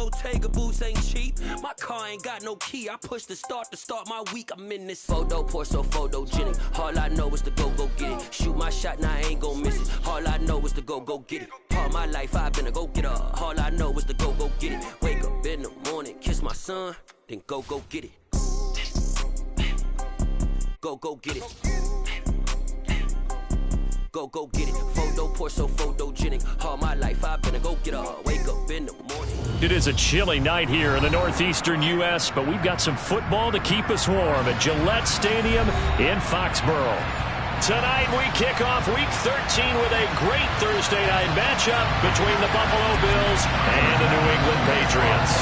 Bottega boots ain't cheap. My car ain't got no key. I push the start to start my week. I'm in this photo, pour so photogenic. All I know is to go get it. Shoot my shot, now I ain't gon' miss it. All I know is to go get it. All my life I've been a go-getter. All I know is to go get it. Wake up in the morning, kiss my son, then go get it. Go get it. Go get it. Photo, pour so photogenic. All my life I've been a go-getter. Wake up in the morning. It is a chilly night here in the northeastern U.S., but we've got some football to keep us warm at Gillette Stadium in Foxborough. Tonight we kick off Week 13 with a great Thursday night matchup between the Buffalo Bills and the New England Patriots.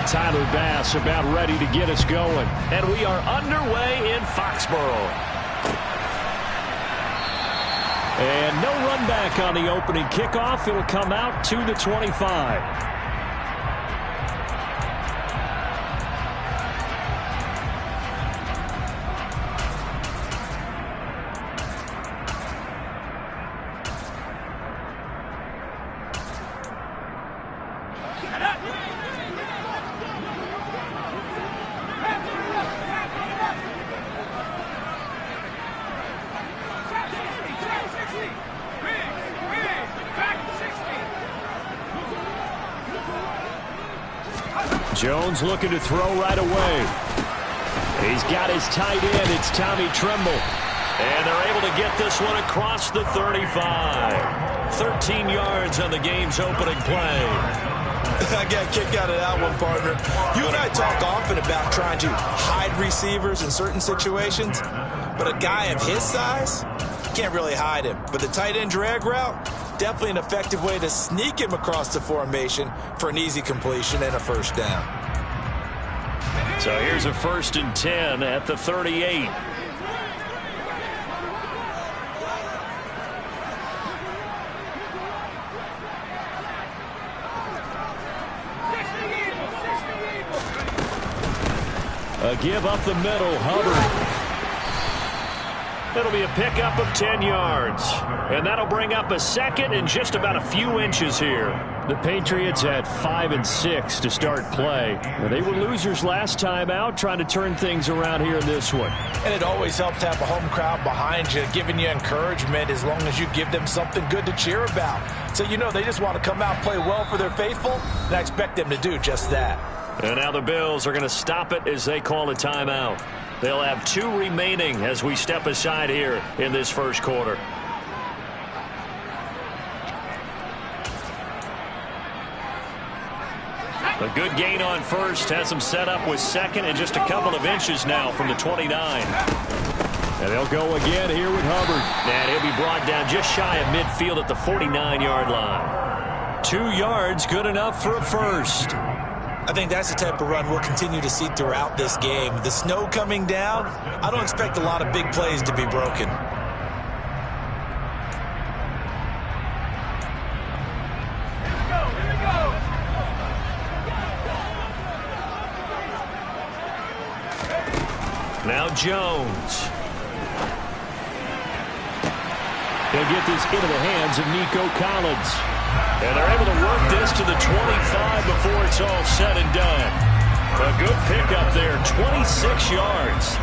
Tyler Bass about ready to get us going, and we are underway in Foxborough. And no run back on the opening kickoff. It'll come out to the 25. Jones looking to throw right away. He's got his tight end. It's Tommy Tremble. And they're able to get this one across the 35. 13 yards on the game's opening play. I got a kick out of that one, partner. You and I talk often about trying to hide receivers in certain situations, but a guy of his size, you can't really hide him. But the tight end drag route, definitely an effective way to sneak him across the formation for an easy completion and a first down. So here's a 1st and 10 at the 38. A give up the middle, Hubbard. It'll be a pickup of 10 yards. And that'll bring up a second and just about a few inches here. The Patriots at 5-6 to start play. They were losers last time out, trying to turn things around here in this one. And it always helps to have a home crowd behind you, giving you encouragement as long as you give them something good to cheer about. So you know they just want to come out, play well for their faithful, and I expect them to do just that. And now the Bills are going to stop it as they call a timeout. They'll have 2 remaining as we step aside here in this first quarter. A good gain on first has them set up with second and just a couple of inches now from the 29. And they'll go again here with Hubbard. And he'll be brought down just shy of midfield at the 49-yard line. 2 yards, good enough for a first. I think that's the type of run we'll continue to see throughout this game. The snow coming down, I don't expect a lot of big plays to be broken. Now Jones. He'll get this into the hands of Nico Collins. And they're able to work this to the 25 before it's all said and done. A good pickup there, 26 yards.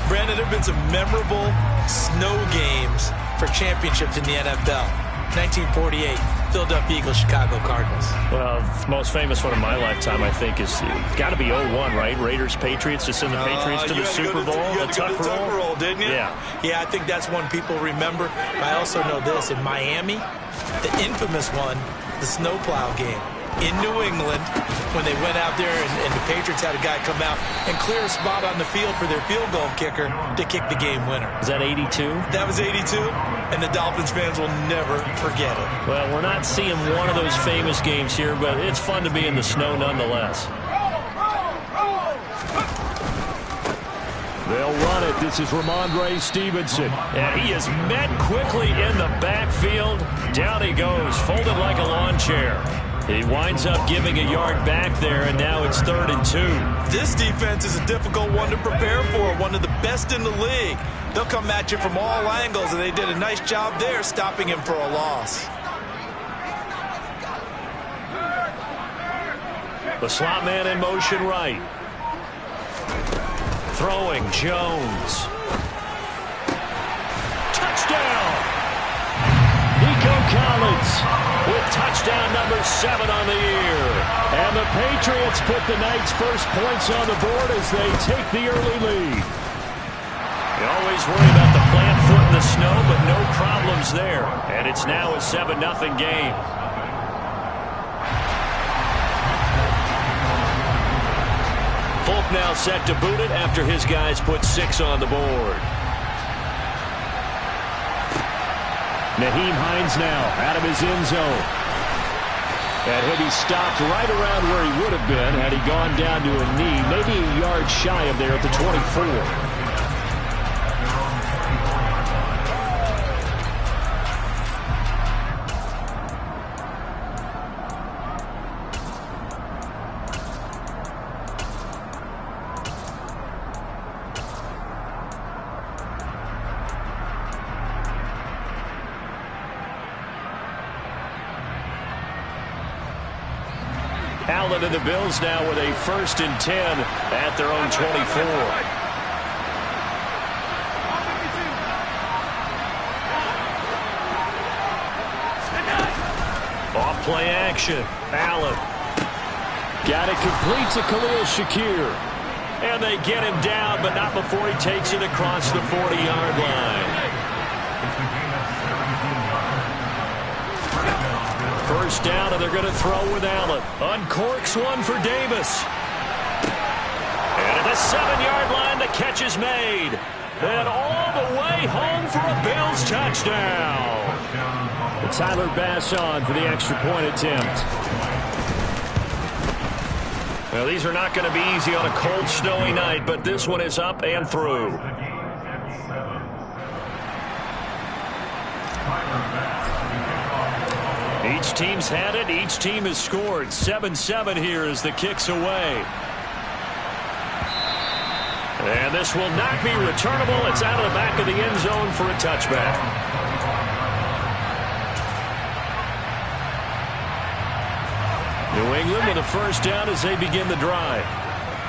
Brandon, there have been some memorable snow games for championships in the NFL. 1948, Philadelphia Eagles, Chicago Cardinals. Well, the most famous one in my lifetime, I think, is got to be 01, right? Raiders, Patriots, to send the Patriots to the Super Bowl. You had to go to the Tuck roll, didn't you? Yeah, I think that's one people remember. I also know this. In Miami, the infamous one, the snowplow game in New England, when they went out there and the Patriots had a guy come out and clear a spot on the field for their field goal kicker to kick the game winner. Is that 82? That was 82, and the Dolphins fans will never forget it. Well, we're not seeing one of those famous games here, but it's fun to be in the snow nonetheless. They'll run it. This is Ramondre Stevenson. And he is met quickly in the backfield. Down he goes, folded like a lawn chair. He winds up giving a yard back there, and now it's 3rd and 2. This defense is a difficult one to prepare for, one of the best in the league. They'll come at you from all angles, and they did a nice job there stopping him for a loss. The slot man in motion right. Throwing Jones. Touchdown! Nico Collins with touchdown number 7 on the year. And the Patriots put the night's first points on the board as they take the early lead. You always worry about the plant foot in the snow, but no problems there. And it's now a 7-0 game. Folk now set to boot it after his guys put 6 on the board. Nyheim Hines now out of his end zone. And he'll be stopped right around where he would have been had he gone down to a knee, maybe a yard shy of there at the 24. Allen and the Bills now with a 1st and 10 at their own 24. Off play action. Allen. Got it complete to Khalil Shakir. And they get him down, but not before he takes it across the 40-yard line. First down, and they're going to throw with Allen. Uncorks one for Davis. And at the 7-yard line, the catch is made. And all the way home for a Bills touchdown. Tyler Bass on for the extra point attempt. Well, these are not going to be easy on a cold, snowy night, but this one is up and through. Each team's had it. Each team has scored. 7-7 here as the kick's away. And this will not be returnable. It's out of the back of the end zone for a touchback. New England with a first down as they begin the drive.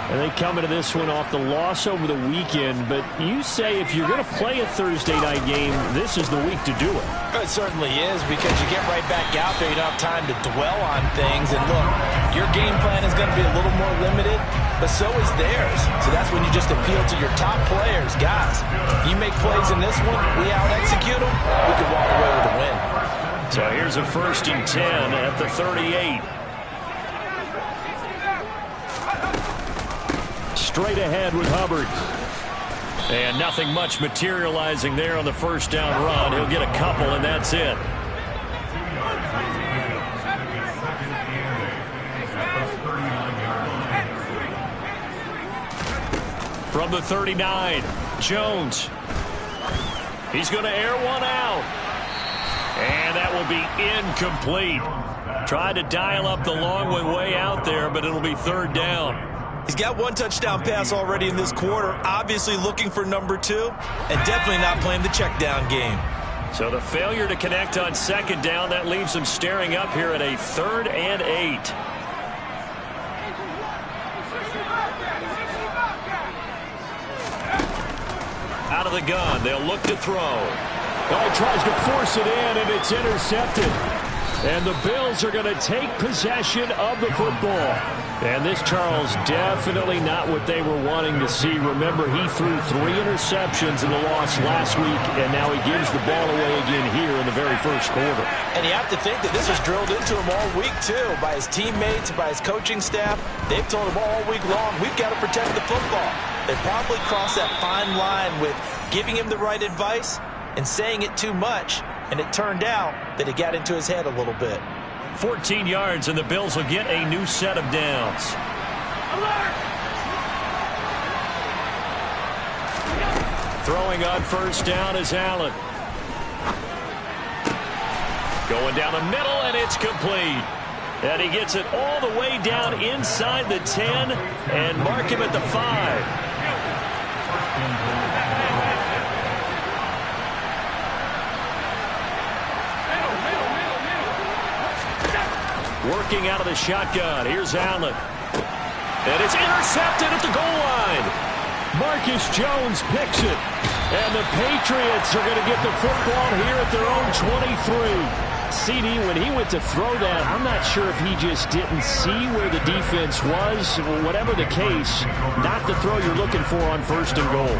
And they come into this one off the loss over the weekend. But you say if you're going to play a Thursday night game, this is the week to do it. It certainly is, because you get right back out there. You don't have time to dwell on things. And look, your game plan is going to be a little more limited, but so is theirs. So that's when you just appeal to your top players. Guys, you make plays in this one, we out-execute them, we can walk away with a win. So here's a 1st and 10 at the 38. Straight ahead with Hubbard. And nothing much materializing there on the first down run. He'll get a couple, and that's it. From the 39, Jones. He's going to air one out. And that will be incomplete. Tried to dial up the long way out there, but it'll be 3rd down. He's got 1 touchdown pass already in this quarter, obviously looking for number 2, and definitely not playing the check down game. So the failure to connect on 2nd down, that leaves him staring up here at a 3rd and 8. Out of the gun, they'll look to throw. Oh, tries to force it in, and it's intercepted. And the Bills are going to take possession of the football. And this, Charles, definitely not what they were wanting to see. Remember, he threw 3 interceptions in the loss last week, and now he gives the ball away again here in the very first quarter. And you have to think that this was drilled into him all week, too, by his teammates, by his coaching staff. They've told him all week long, we've got to protect the football. They probably crossed that fine line with giving him the right advice and saying it too much. And it turned out that it got into his head a little bit. 14 yards, and the Bills will get a new set of downs. Throwing on first down is Allen. Going down the middle, and it's complete. And he gets it all the way down inside the 10 and mark him at the 5. Working out of the shotgun. Here's Allen. And it's intercepted at the goal line. Marcus Jones picks it. And the Patriots are going to get the football here at their own 23. CD, when he went to throw that, I'm not sure if he just didn't see where the defense was. Whatever the case, not the throw you're looking for on first and goal.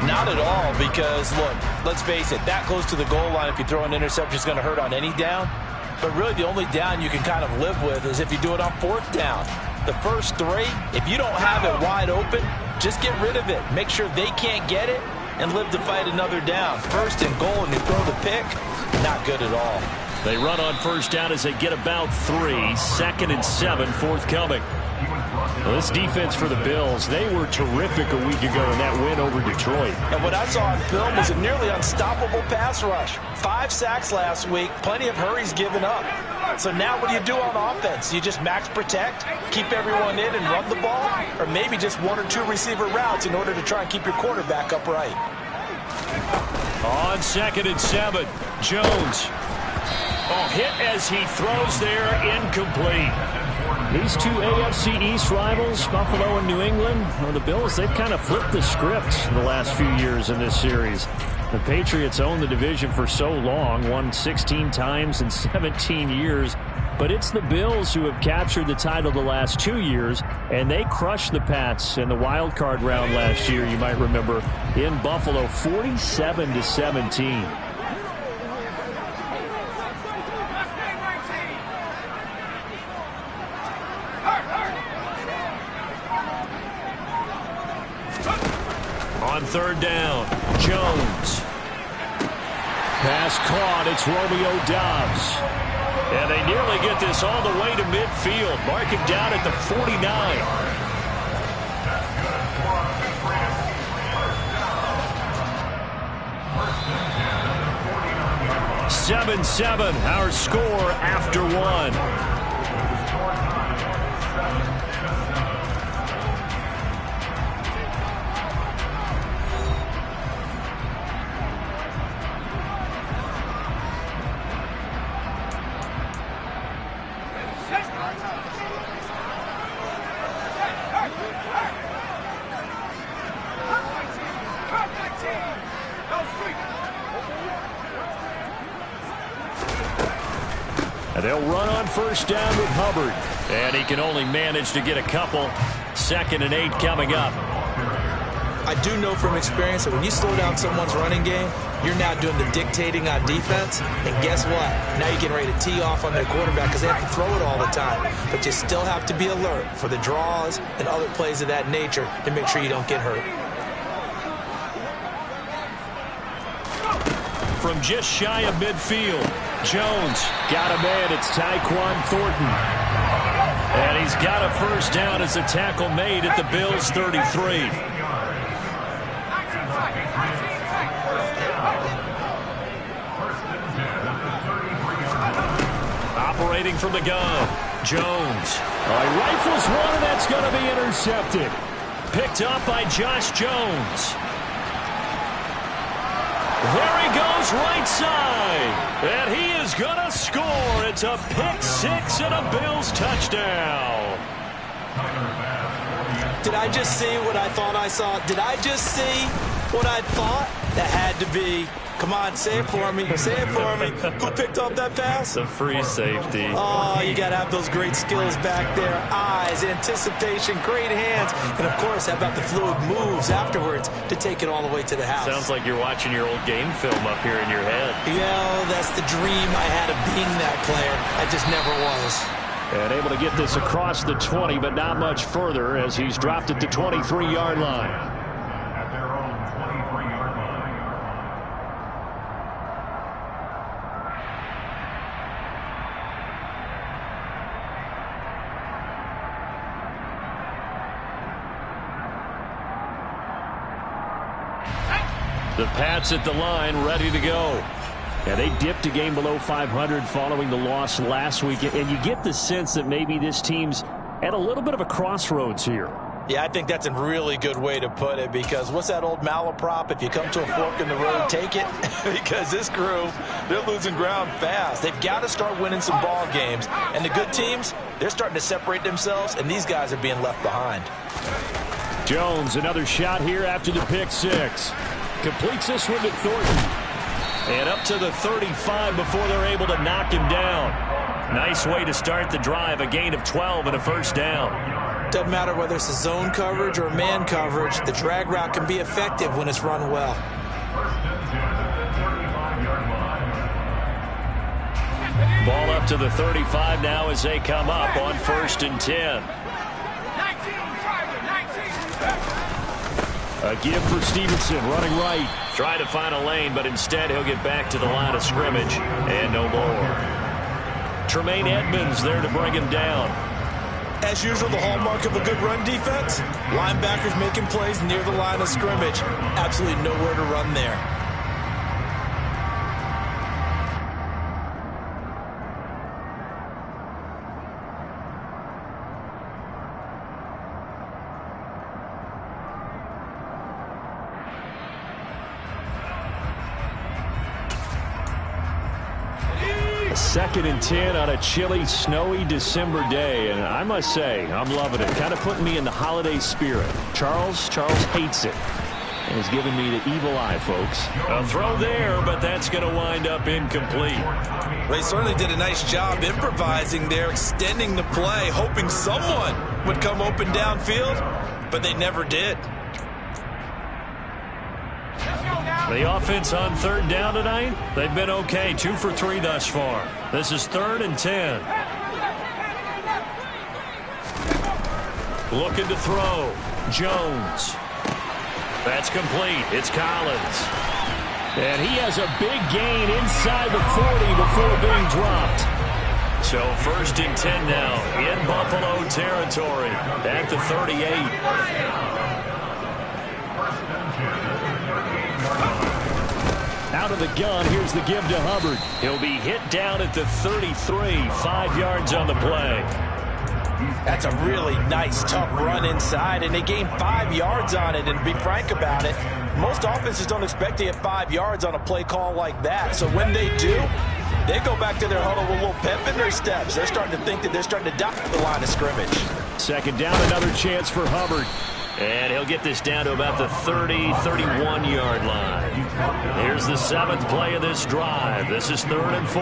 Not at all, because, look, let's face it, that close to the goal line, if you throw an interception, is going to hurt on any down. But really, the only down you can kind of live with is if you do it on fourth down. The first three, if you don't have it wide open, just get rid of it. Make sure they can't get it and live to fight another down. First and goal, and you throw the pick, not good at all. They run on first down as they get about 3. Second and 7 forthcoming. Well, this defense for the Bills, they were terrific a week ago in that win over Detroit. And what I saw on film was a nearly unstoppable pass rush. 5 sacks last week, plenty of hurries given up. So now what do you do on offense? You just max protect, keep everyone in and run the ball, or maybe just 1 or 2 receiver routes in order to try and keep your quarterback upright. On second and 7, Jones. Oh, hit as he throws there, incomplete. These two AFC East rivals, Buffalo and New England, well, the Bills, they've kind of flipped the script in the last few years in this series. The Patriots owned the division for so long, won 16 times in 17 years. But it's the Bills who have captured the title the last 2 years, and they crushed the Pats in the wild card round last year, you might remember, in Buffalo, 47-17. On third down, Jones. Pass caught. It's Romeo Doubs. And they nearly get this all the way to midfield. Mark him down at the 49. 7-7, our score after 1. And they'll run on first down with Hubbard. And he can only manage to get a couple. 2nd and 8 coming up. I do know from experience that when you slow down someone's running game, you're now doing the dictating on defense. And guess what? Now you're getting ready to tee off on their quarterback because they have to throw it all the time. But you still have to be alert for the draws and other plays of that nature to make sure you don't get hurt. From just shy of midfield, Jones got a man. It's Tyquan Thornton. And he's got a first down as a tackle made at the Bills' 33. Operating from the gun, Jones. He rifles one, and that's going to be intercepted. Picked up by Josh Jones. There he goes, right side. And he is going to score. It's a pick 6 and a Bills touchdown. Did I just see what I thought I saw? Did I just see what I thought? That had to be. Come on, say it for me. Say it for me. Who picked up that pass? The free safety. Oh, you got to have those great skills back there. Eyes, anticipation, great hands. And, of course, how about the fluid moves afterwards to take it all the way to the house? Sounds like you're watching your old game film up here in your head. Yeah, that's the dream I had of being that player. I just never was. And able to get this across the 20, but not much further as he's dropped at the 23-yard line. The Pats at the line, ready to go. And they dipped a game below 500 following the loss last week. And you get the sense that maybe this team's at a little bit of a crossroads here. Yeah, I think that's a really good way to put it, because what's that old malaprop? If you come to a fork in the road, take it. Because this crew, they're losing ground fast. They've got to start winning some ball games. And the good teams, they're starting to separate themselves, and these guys are being left behind. Jones, another shot here after the pick six. Completes this one to Thornton. And up to the 35 before they're able to knock him down. Nice way to start the drive, a gain of 12 and a first down. Doesn't matter whether it's a zone coverage or man coverage, the drag route can be effective when it's run well. Ball up to the 35 now as they come up on 1st and 10. A give for Stevenson, running right. Trying to find a lane, but instead he'll get back to the line of scrimmage and no more. Tremaine Edmonds there to bring him down. As usual, the hallmark of a good run defense, linebackers making plays near the line of scrimmage. Absolutely nowhere to run there. Second and 10 on a chilly, snowy December day, and I must say, I'm loving it. Kind of putting me in the holiday spirit. Charles hates it, and has given me the evil eye, folks. A throw there, but that's going to wind up incomplete. They certainly did a nice job improvising there, extending the play, hoping someone would come open downfield, but they never did. The offense on 3rd down tonight, they've been okay. 2 for 3 thus far. This is 3rd and 10. Looking to throw. Jones. That's complete. It's Collins. And he has a big gain inside the 40 before being dropped. So 1st and 10 now in Buffalo territory at the 38. Out of the gun, here's the give to Hubbard. He'll be hit down at the 33, 5 yards on the play. That's a really nice, tough run inside, and they gained 5 yards on it. And to be frank about it, most offenses don't expect to get 5 yards on a play call like that. So when they do, they go back to their huddle with a little pep in their steps. They're starting to think that they're starting to dock the line of scrimmage. 2nd down, another chance for Hubbard. And he'll get this down to about the 30, 31-yard line. Here's the 7th play of this drive. This is 3rd and 4.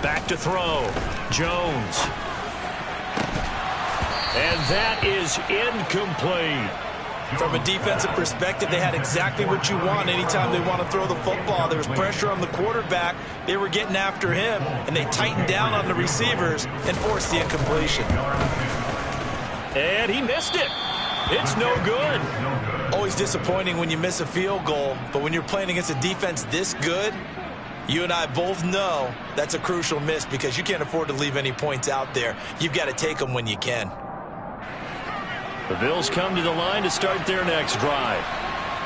Back to throw. Jones. And that is incomplete. From a defensive perspective, they had exactly what you want anytime they want to throw the football. There was pressure on the quarterback. They were getting after him, and they tightened down on the receivers and forced the incompletion. And he missed it. It's no good. Always disappointing when you miss a field goal, but when you're playing against a defense this good, you and I both know that's a crucial miss, because you can't afford to leave any points out there. You've got to take them when you can. The Bills come to the line to start their next drive.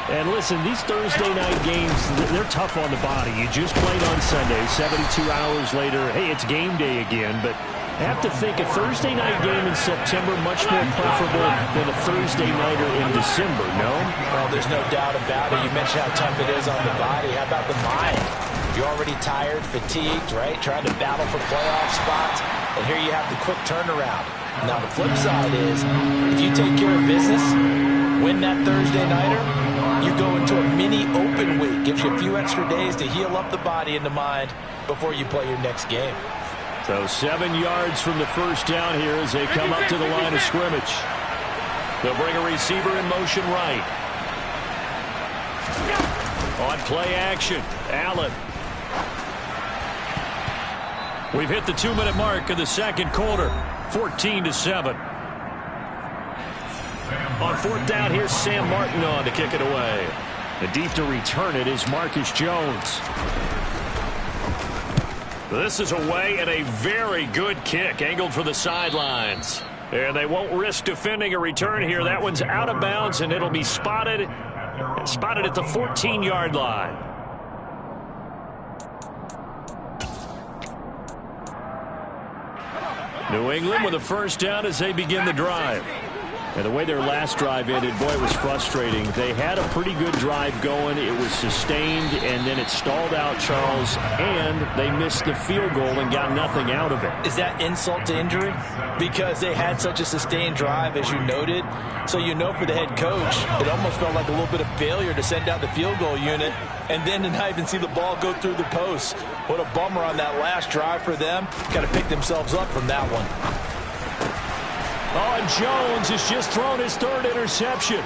And listen, these Thursday night games, they're tough on the body. You just played on Sunday, 72 hours later. Hey, it's game day again, but I have to think a Thursday night game in September much more preferable than a Thursday nighter in December, no? Well, there's no doubt about it. You mentioned how tough it is on the body. How about the mind? You're already tired, fatigued, right? Trying to battle for playoff spots. And here you have the quick turnaround. Now, the flip side is, if you take care of business, win that Thursday nighter, you go into a mini open week. Gives you a few extra days to heal up the body and the mind before you play your next game. So 7 yards from the first down here as they come up to the line of scrimmage. They'll bring a receiver in motion right. On play action, Allen. We've hit the 2-minute mark of the second quarter, 14-7. On 4th down, here's Sam Martin on to kick it away. The deep to return it is Marcus Jones. This is away and a very good kick, angled for the sidelines. And they won't risk defending a return here. That one's out of bounds, and it'll be spotted at the 14-yard line. New England with a first down as they begin the drive. And the way their last drive ended, boy, it was frustrating. They had a pretty good drive going. It was sustained, and then it stalled out, Charles, and they missed the field goal and got nothing out of it. Is that insult to injury? Because they had such a sustained drive, as you noted. So you know for the head coach, it almost felt like a little bit of failure to send out the field goal unit and then to not even see the ball go through the post. What a bummer on that last drive for them. Got to pick themselves up from that one. Oh, and Jones has just thrown his third interception.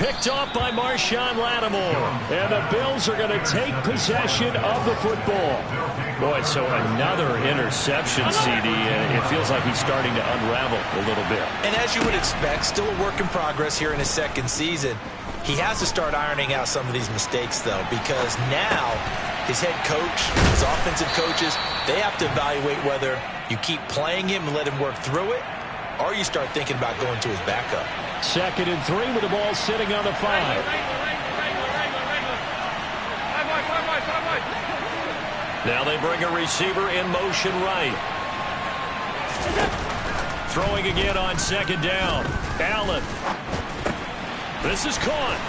Picked off by Marshawn Lattimore. And the Bills are going to take possession of the football. Boy, so another interception, CD, and it feels like he's starting to unravel a little bit. And as you would expect, still a work in progress here in his second season. He has to start ironing out some of these mistakes, though, because now his head coach, his offensive coaches, they have to evaluate whether you keep playing him and let him work through it, or you start thinking about going to his backup. 2nd and 3 with the ball sitting on the 5. Now they bring a receiver in motion right. Throwing again on 2nd down. Allen. This is caught.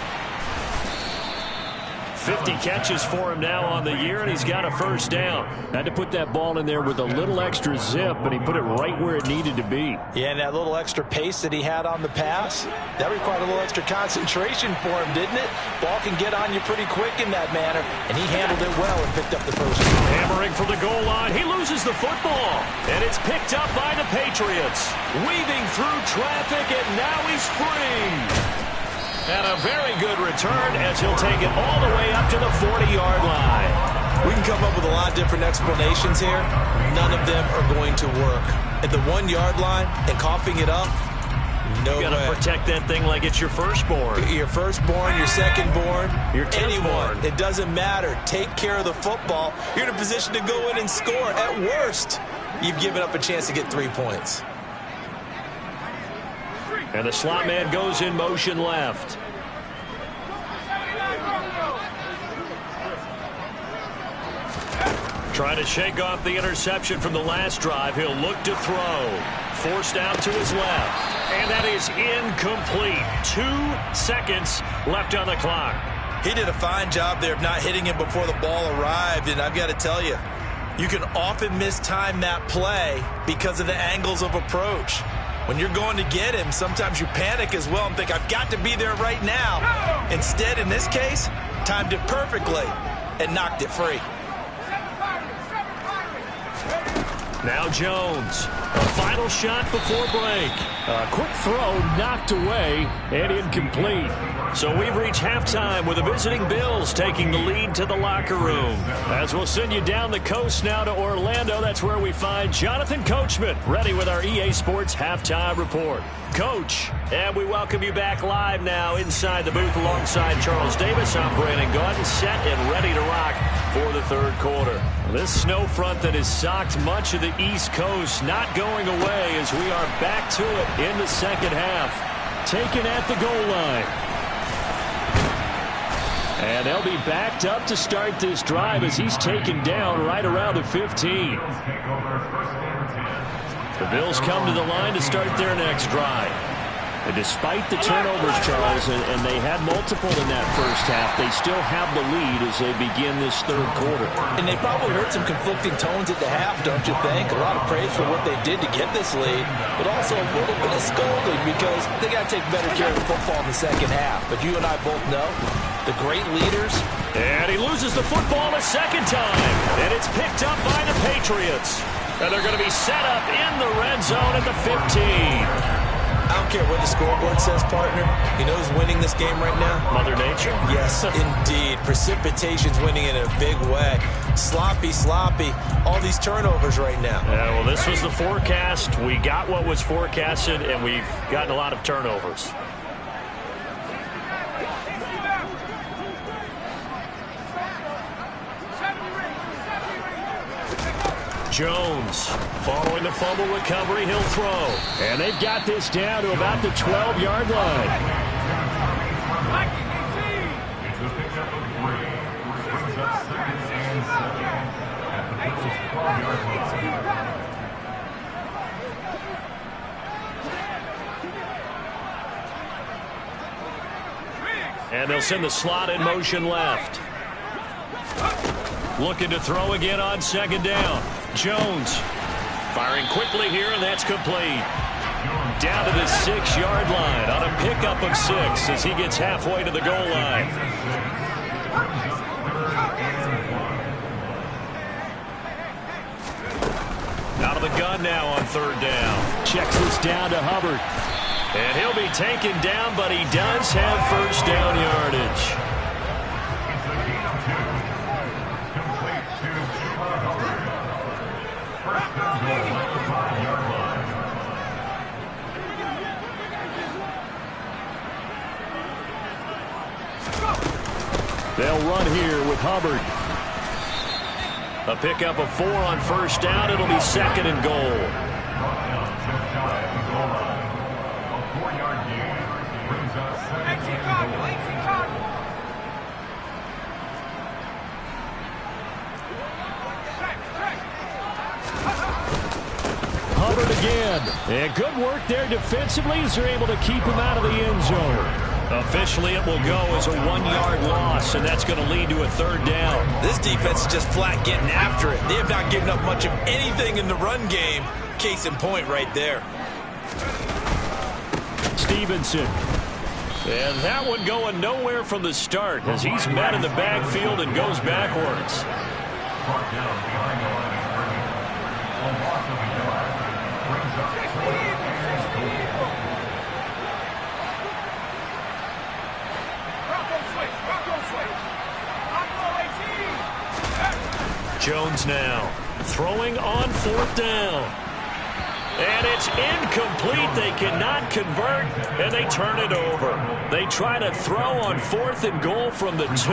50 catches for him now on the year, and he's got a first down. Had to put that ball in there with a little extra zip, but he put it right where it needed to be. Yeah, and that little extra pace that he had on the pass, that required a little extra concentration for him, didn't it? Ball can get on you pretty quick in that manner, and he handled it well and picked up the first down. Hammering for the goal line. He loses the football, and it's picked up by the Patriots. Weaving through traffic, and now he's free. And a very good return as he'll take it all the way up to the 40-yard line. We can come up with a lot of different explanations here. None of them are going to work. At the 1-yard line and coughing it up, no way. You got to protect that thing like it's your firstborn. Your firstborn, your secondborn, your anyone. It doesn't matter. Take care of the football. You're in a position to go in and score. At worst, you've given up a chance to get 3 points. And the slot man goes in motion left. Trying to shake off the interception from the last drive. He'll look to throw. Forced out to his left. And that is incomplete. 2 seconds left on the clock. He did a fine job there of not hitting him before the ball arrived. And I've got to tell you, you can often mistime that play because of the angles of approach. When you're going to get him, sometimes you panic as well and think, I've got to be there right now. Instead, in this case, timed it perfectly and knocked it free. Now Jones. A final shot before break. A quick throw knocked away and incomplete. So we've reached halftime with the visiting Bills taking the lead to the locker room. As we'll send you down the coast now to Orlando, that's where we find Jonathan Coachman ready with our EA Sports Halftime Report. Coach, and we welcome you back live now inside the booth alongside Charles Davis. I'm Brandon Gaudin, set and ready to rock for the third quarter. This snow front that has socked much of the East Coast not going away as we are back to it in the second half. Taken at the goal line. And they'll be backed up to start this drive as he's taken down right around the 15. The Bills come to the line to start their next drive. And despite the turnovers, Charles, and they had multiple in that first half, they still have the lead as they begin this third quarter. And they probably heard some conflicting tones at the half, don't you think? A lot of praise for what they did to get this lead, but also a little bit of scolding because they got to take better care of the football in the second half. But you and I both know the great leaders. And he loses the football a second time, and it's picked up by the Patriots. And they're going to be set up in the red zone at the 15. I don't care what the scoreboard says, partner. You know who's winning this game right now? Mother Nature? Yes, indeed. Precipitation's winning in a big way. Sloppy, all these turnovers right now. Yeah, well, this was the forecast. We got what was forecasted, and we've gotten a lot of turnovers. Jones, following the fumble recovery, he'll throw. And they've got this down to about the 12-yard line. And they'll send the slot in motion left. Looking to throw again on second down. Jones firing quickly here, and that's complete. Down to the 6-yard line on a pickup of 6 as he gets halfway to the goal line. Out of the gun now on third down. Checks this down to Hubbard. And he'll be taken down, but he does have first down yardage. They'll run here with Hubbard. A pickup of 4 on first down. It'll be second and goal. Hubbard again. And good work there defensively as they're able to keep him out of the end zone. Officially, it will go as a 1-yard loss, and that's going to lead to a third down. This defense is just flat getting after it. They have not given up much of anything in the run game. Case in point right there. Stevenson. And that one going nowhere from the start as he's met in the backfield and goes backwards. Jones now throwing on fourth down. And it's incomplete. They cannot convert, and they turn it over. They try to throw on fourth and goal from the 2,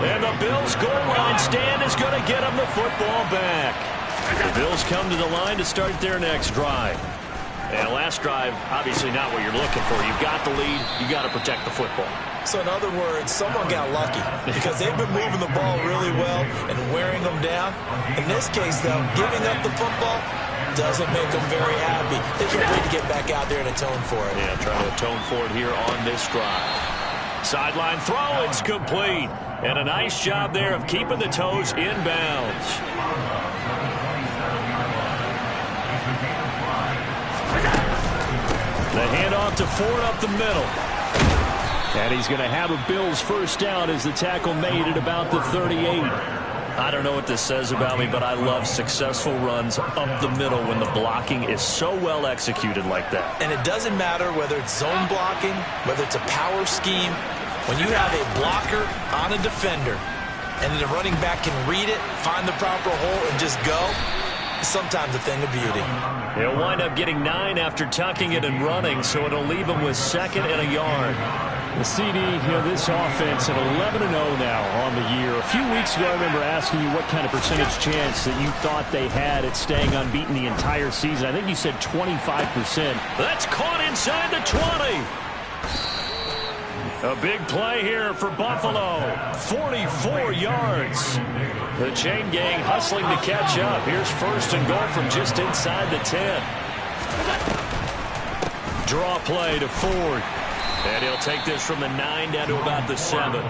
and the Bills' goal line stand is going to get them the football back. The Bills come to the line to start their next drive. And last drive, obviously not what you're looking for. You've got the lead. You've got to protect the football. So in other words, someone got lucky because they've been moving the ball really well and wearing them down. In this case, though, giving up the football doesn't make them very happy. They can't wait to get back out there and atone for it. Yeah, trying to atone for it here on this drive. Sideline throw, it's complete. And a nice job there of keeping the toes inbounds. The handoff to Ford up the middle. And he's going to have a Bills first down as the tackle made at about the 38. I don't know what this says about me, but I love successful runs up the middle when the blocking is so well executed like that. And it doesn't matter whether it's zone blocking, whether it's a power scheme. When you have a blocker on a defender and the running back can read it, find the proper hole, and just go, it's sometimes a thing of beauty. He'll wind up getting 9 after tucking it and running, so it'll leave him with second and a yard. The CD, this offense at 11-0 now on the year. A few weeks ago, I remember asking you what kind of percentage chance that you thought they had at staying unbeaten the entire season. I think you said 25%. That's caught inside the 20. A big play here for Buffalo. 44 yards. The chain gang hustling to catch up. Here's first and goal from just inside the 10. Draw play to Ford. And he'll take this from the 9 down to about the 7.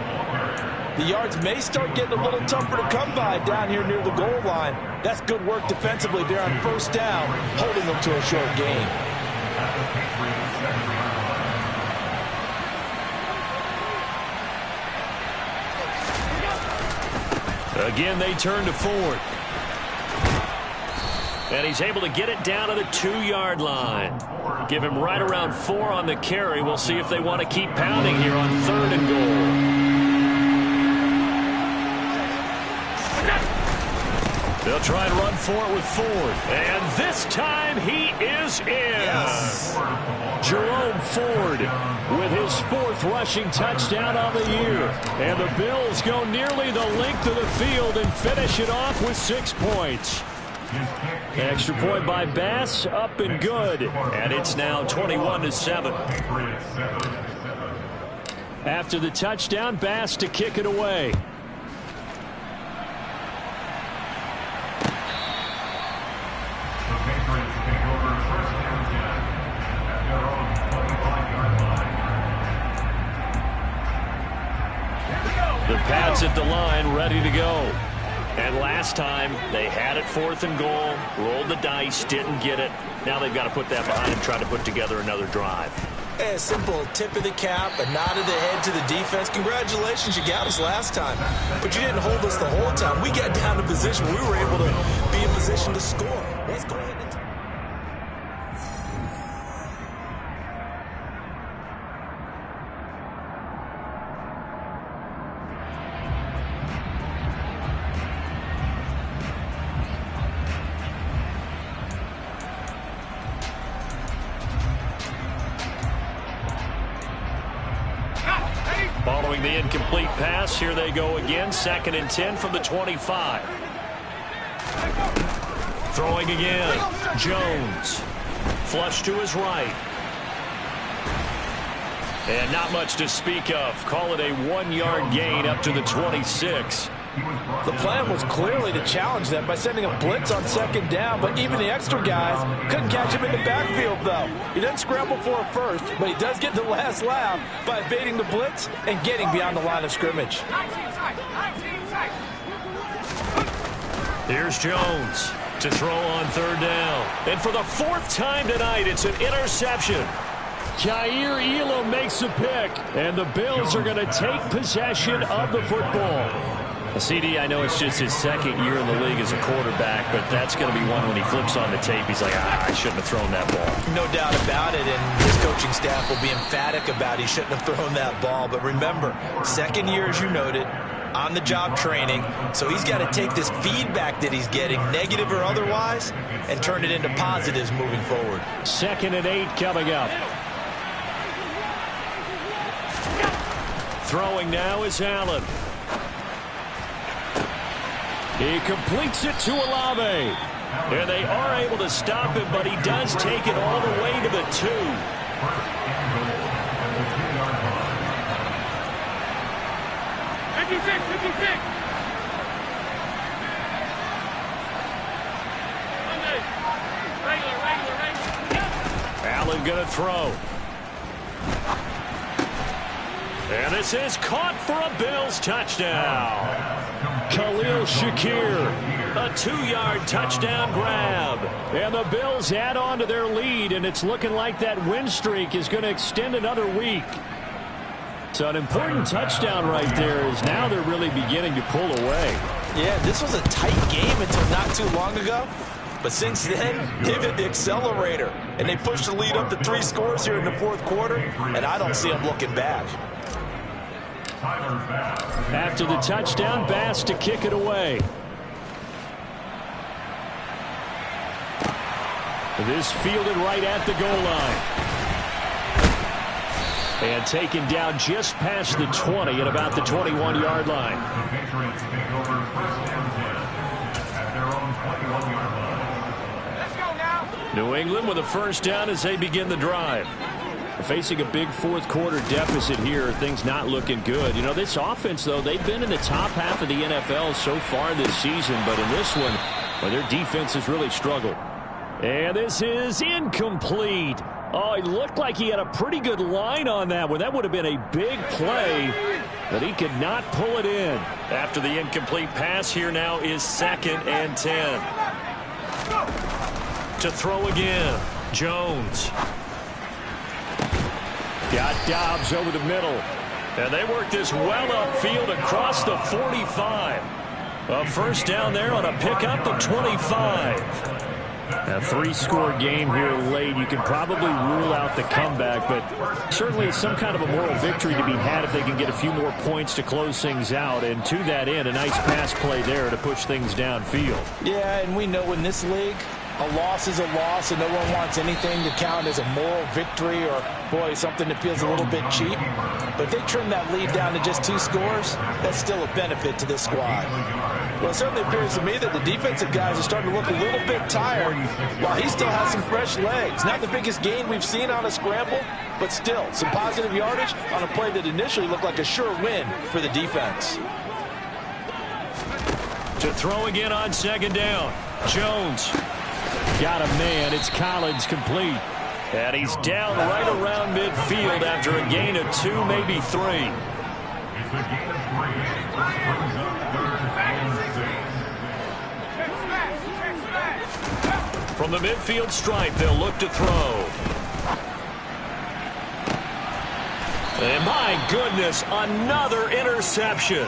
The yards may start getting a little tougher to come by down here near the goal line. That's good work defensively there on first down, holding them to a short gain. Again, they turn to Ford. And he's able to get it down to the 2-yard line. Give him right around 4 on the carry. We'll see if they want to keep pounding here on third and goal. They'll try and run for it with Ford. And this time he is in. Yes. Jerome Ford with his 4th rushing touchdown on the year. And the Bills go nearly the length of the field and finish it off with 6 points. Extra point by Bass, up and good. And it's now 21-7. After the touchdown, Bass to kick it away. Pads at the line, ready to go. And last time, they had it 4th and goal, rolled the dice, didn't get it. Now they've got to put that behind them, try to put together another drive. A simple tip of the cap, a nod of the head to the defense. Congratulations, you got us last time. But you didn't hold us the whole time. We got down to position where we were able to be in position to score. Let's go ahead and... Following the incomplete pass, here they go again. 2nd and 10 from the 25. Throwing again. Jones. Flush to his right. And not much to speak of. Call it a 1-yard gain up to the 26. The plan was clearly to challenge them by sending a blitz on 2nd down, but even the extra guys couldn't catch him in the backfield, though. He doesn't scramble for it first, but he does get the last laugh by evading the blitz and getting beyond the line of scrimmage. Here's Jones to throw on 3rd down. And for the 4th time tonight, it's an interception. Jair Elam makes a pick, and the Bills are going to take possession of the football. CD, I know it's just his 2nd year in the league as a quarterback, but that's going to be one when he flips on the tape. He's like, I shouldn't have thrown that ball. No doubt about it, and his coaching staff will be emphatic about he shouldn't have thrown that ball. But remember, 2nd year, as you noted, on-the-job training, so he's got to take this feedback that he's getting, negative or otherwise, and turn it into positives moving forward. 2nd and 8 coming up. Throwing now is Allen. He completes it to Olave. And they are able to stop him, but he does take it all the way to the 2. Allen going to throw. And this is caught for a Bills touchdown. Khalil Shakir, a 2-yard touchdown grab. And the Bills add on to their lead, and it's looking like that win streak is going to extend another week. So an important touchdown right there is now they're really beginning to pull away. Yeah, this was a tight game until not too long ago. But since then, they've hit the accelerator, and they pushed the lead up to 3 scores here in the 4th quarter, and I don't see them looking back. After the touchdown, Bass to kick it away. This fielded right at the goal line. And taken down just past the 20 at about the 21-yard line. New England with a 1st down as they begin the drive. Facing a big 4th quarter deficit here, things not looking good. You know, this offense, though, they've been in the top half of the NFL so far this season, but in this one, well, their defense has really struggled. And this is incomplete. Oh, it looked like he had a pretty good line on that one. That would have been a big play, but he could not pull it in. After the incomplete pass, here now is 2nd and 10. To throw again, Jones. Got Dobbs over the middle. And they work this well upfield across the 45. A 1st down there on a pickup of 25. A 3-score game here late. You can probably rule out the comeback, but certainly some kind of a moral victory to be had if they can get a few more points to close things out. And to that end, a nice pass play there to push things downfield. Yeah, and we know in this league, a loss is a loss, and no one wants anything to count as a moral victory or, boy, something that feels a little bit cheap. But they trim that lead down to just 2 scores. That's still a benefit to this squad. Well, it certainly appears to me that the defensive guys are starting to look a little bit tired while he still has some fresh legs. Not the biggest gain we've seen on a scramble, but still some positive yardage on a play that initially looked like a sure win for the defense. To throw again on 2nd down. Jones. Got a man. It's Collins complete. And he's down right around midfield after a gain of 2, maybe 3. From the midfield stripe, they'll look to throw. And my goodness, another interception.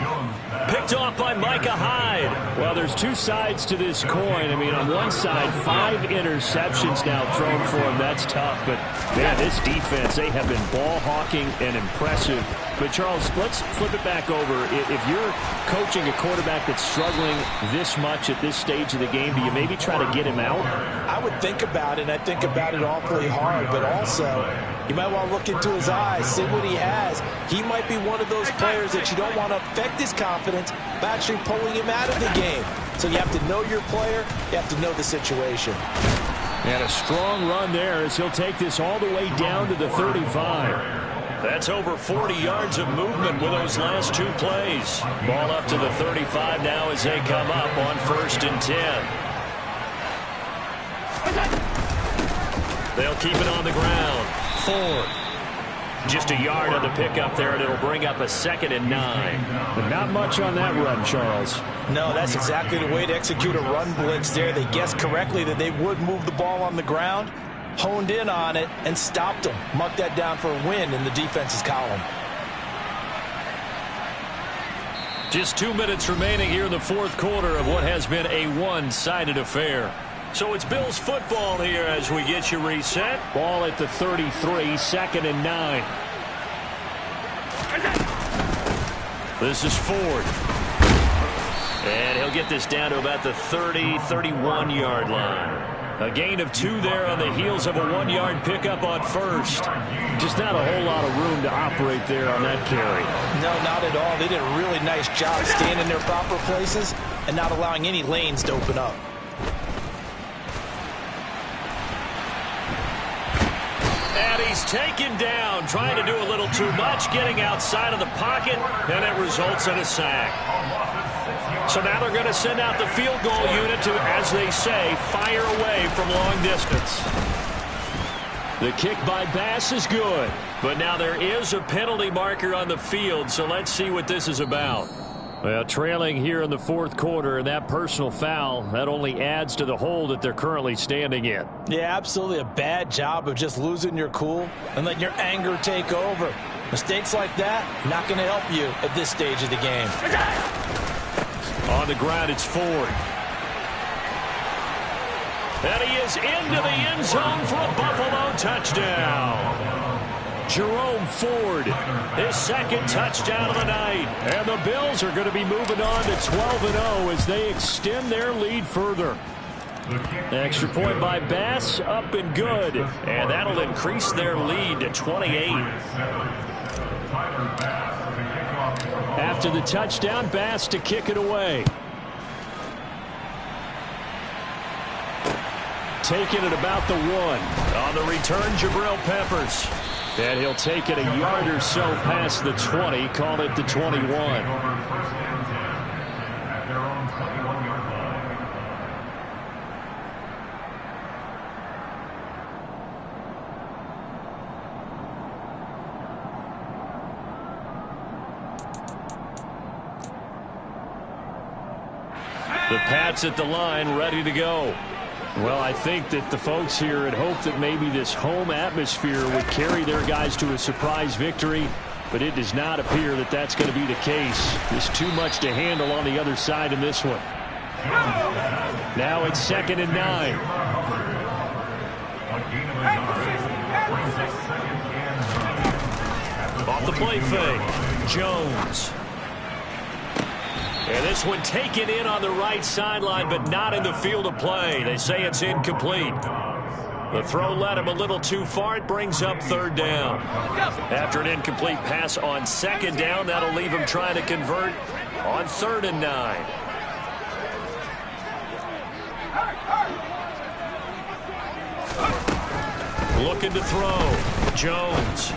Picked off by Micah Hyde. Well, there's two sides to this coin. I mean, on one side, 5 interceptions now thrown for him. That's tough. But, man, this defense, they have been ball hawking and impressive. But, Charles, let's flip it back over. If you're coaching a quarterback that's struggling this much at this stage of the game, do you maybe try to get him out? I would think about it, and I think about it awfully hard. But also, you might want to look into his eyes, see what he has. He might be one of those players that you don't want to affect his confidence by actually pulling him out of the game. So you have to know your player. You have to know the situation. And a strong run there as he'll take this all the way down to the 35. That's over 40 yards of movement with those last 2 plays. Ball up to the 35 now as they come up on 1st and 10. They'll keep it on the ground. Ford. Just a yard on the pickup there, and it'll bring up a 2nd and 9. But not much on that run, Charles. No, that's exactly the way to execute a run blitz there. They guessed correctly that they would move the ball on the ground, honed in on it, and stopped them. Marked that down for a win in the defense's column. Just 2 minutes remaining here in the 4th quarter of what has been a one-sided affair. So it's Bills football here as we get you reset. Ball at the 33, 2nd and 9. This is Ford. And he'll get this down to about the 30, 31-yard line. A gain of 2 there on the heels of a 1-yard pickup on 1st. Just not a whole lot of room to operate there on that carry. No, not at all. They did a really nice job staying in their proper places and not allowing any lanes to open up. And he's taken down, trying to do a little too much, getting outside of the pocket, and it results in a sack. So now they're going to send out the field goal unit to, as they say, fire away from long distance. The kick by Bass is good. But now there is a penalty marker on the field, so let's see what this is about. Well, trailing here in the 4th quarter, and that personal foul, that only adds to the hole that they're currently standing in. Yeah, absolutely a bad job of just losing your cool and letting your anger take over. Mistakes like that, not going to help you at this stage of the game. On the ground, it's Ford. And he is into the end zone for a Buffalo touchdown. Jerome Ford, his 2nd touchdown of the night. And the Bills are going to be moving on to 12-0 as they extend their lead further. Extra point by Bass, up and good. And that'll increase their lead to 28. After the touchdown, Bass to kick it away. Taking it about the 1. On the return, Jabril Peppers. And he'll take it a yard or so past the 20, call it the 21. The Pats at the line, ready to go. Well, I think that the folks here had hoped that maybe this home atmosphere would carry their guys to a surprise victory, but it does not appear that that's going to be the case. There's too much to handle on the other side in this one. Now it's 2nd and 9. Off the play fake, Jones. And this one taken in on the right sideline, but not in the field of play. They say it's incomplete. The throw led him a little too far. It brings up 3rd down. After an incomplete pass on 2nd down, that'll leave him trying to convert on 3rd and 9. Looking to throw. Jones.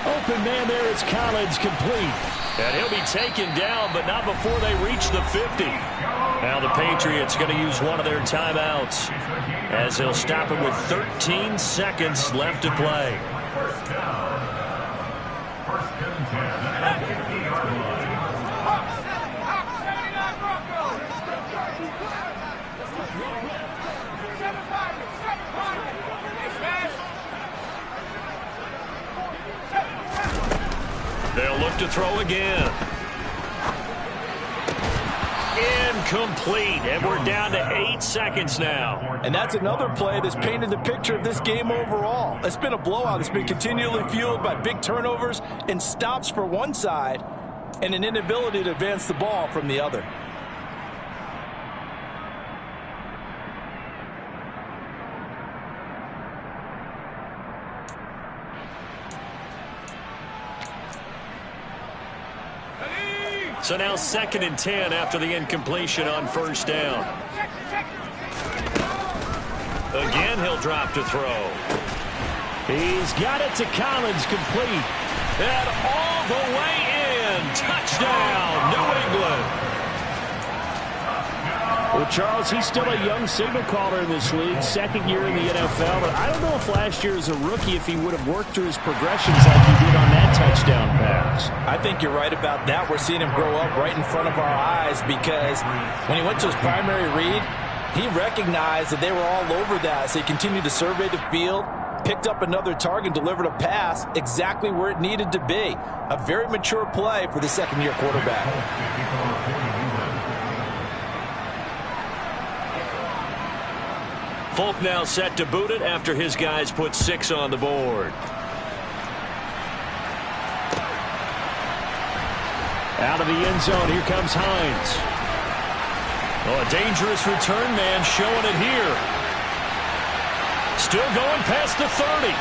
Open man there is Collins, complete. And he'll be taken down, but not before they reach the 50. Now the Patriots going to use one of their timeouts as they'll stop him with 13 seconds left to play. to throw again. Incomplete, and we're down to 8 seconds now. And that's another play that's painted the picture of this game overall. It's been a blowout. It's been continually fueled by big turnovers and stops for one side and an inability to advance the ball from the other. So now 2nd and 10 after the incompletion on first down. Again, he'll drop to throw. He's got it to Collins, complete. And all the way in. Touchdown, New England. Well, Charles, he's still a young signal caller in this league, 2nd year in the NFL. But I don't know if last year as a rookie, if he would have worked through his progressions like he did on that touchdown pass. I think you're right about that. We're seeing him grow up right in front of our eyes because when he went to his primary read, he recognized that they were all over that. So he continued to survey the field, picked up another target, delivered a pass exactly where it needed to be. A very mature play for the 2nd-year quarterback. Folk now set to boot it after his guys put 6 on the board. Out of the end zone, here comes Hines. Oh, a dangerous return man showing it here. Still going past the 30.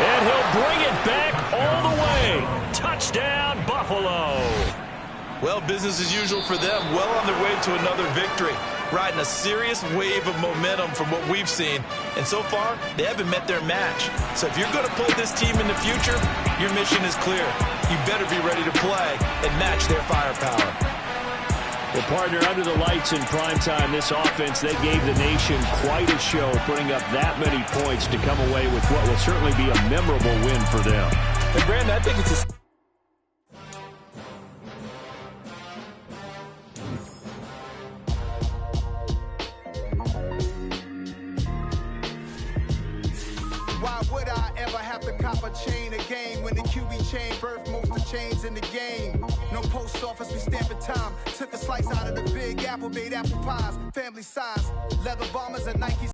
And he'll bring it back all the way. Touchdown, Buffalo. Well, business as usual for them. Well on their way to another victory. Riding a serious wave of momentum from what we've seen. And so far, they haven't met their match. So if you're going to pull this team in the future, your mission is clear. You better be ready to play and match their firepower. Well, partner, under the lights in primetime, this offense, they gave the nation quite a show, putting up that many points to come away with what will certainly be a memorable win for them. And Brandon, I think it's a chain a game when the QB chain birth most of chains in the game. No post office, we stamping time. Took a slice out of the big apple, made apple pies, family size, leather bombers and Nikes.